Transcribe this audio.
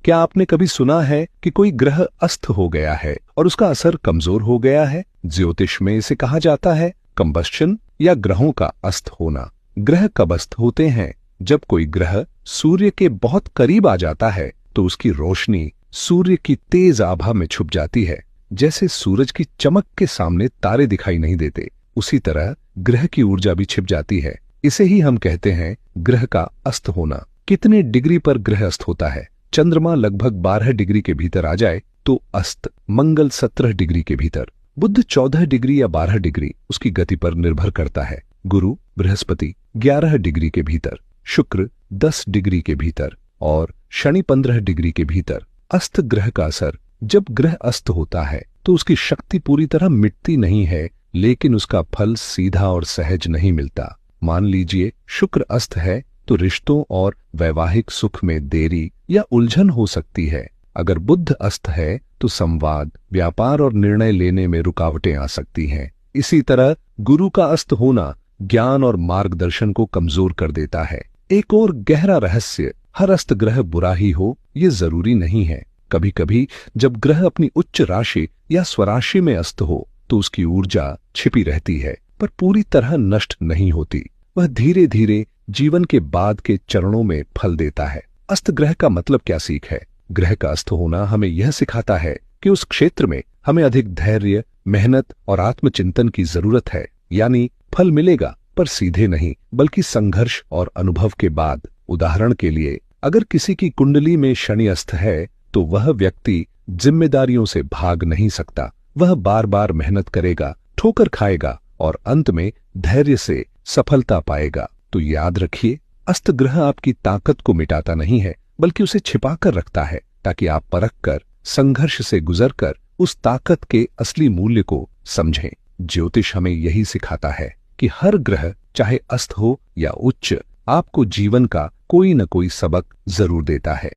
क्या आपने कभी सुना है कि कोई ग्रह अस्त हो गया है और उसका असर कमजोर हो गया है? ज्योतिष में इसे कहा जाता है कंबस्शन या ग्रहों का अस्त होना। ग्रह कब अस्त होते हैं? जब कोई ग्रह सूर्य के बहुत करीब आ जाता है तो उसकी रोशनी सूर्य की तेज आभा में छुप जाती है। जैसे सूरज की चमक के सामने तारे दिखाई नहीं देते, उसी तरह ग्रह की ऊर्जा भी छिप जाती है। इसे ही हम कहते हैं ग्रह का अस्त होना। कितने डिग्री पर ग्रह अस्त होता है? चंद्रमा लगभग 12 डिग्री के भीतर आ जाए तो अस्त, मंगल 17 डिग्री के भीतर, बुध 14 डिग्री या 12 डिग्री उसकी गति पर निर्भर करता है, गुरु बृहस्पति 11 डिग्री के भीतर, शुक्र 10 डिग्री के भीतर और शनि 15 डिग्री के भीतर। अस्त ग्रह का असर, जब ग्रह अस्त होता है तो उसकी शक्ति पूरी तरह मिटती नहीं है, लेकिन उसका फल सीधा और सहज नहीं मिलता। मान लीजिए शुक्र अस्त है तो रिश्तों और वैवाहिक सुख में देरी या उलझन हो सकती है। अगर बुध अस्त है तो संवाद, व्यापार और निर्णय लेने में रुकावटें आ सकती हैं। इसी तरह गुरु का अस्त होना ज्ञान और मार्गदर्शन को कमजोर कर देता है। एक और गहरा रहस्य, हर अस्त ग्रह बुरा ही हो ये जरूरी नहीं है। कभी कभी जब ग्रह अपनी उच्च राशि या स्वराशि में अस्त हो तो उसकी ऊर्जा छिपी रहती है पर पूरी तरह नष्ट नहीं होती। वह धीरे धीरे जीवन के बाद के चरणों में फल देता है। अस्त ग्रह का मतलब क्या सीख है? ग्रह का अस्त होना हमें यह सिखाता है कि उस क्षेत्र में हमें अधिक धैर्य, मेहनत और आत्मचिंतन की जरूरत है। यानी फल मिलेगा पर सीधे नहीं, बल्कि संघर्ष और अनुभव के बाद। उदाहरण के लिए, अगर किसी की कुंडली में शनि अस्त है तो वह व्यक्ति जिम्मेदारियों से भाग नहीं सकता। वह बार बार मेहनत करेगा, ठोकर खाएगा और अंत में धैर्य से सफलता पाएगा। तो याद रखिए, अस्त ग्रह आपकी ताकत को मिटाता नहीं है, बल्कि उसे छिपाकर रखता है ताकि आप परख कर, संघर्ष से गुजरकर उस ताकत के असली मूल्य को समझें। ज्योतिष हमें यही सिखाता है कि हर ग्रह, चाहे अस्त हो या उच्च, आपको जीवन का कोई न कोई सबक जरूर देता है।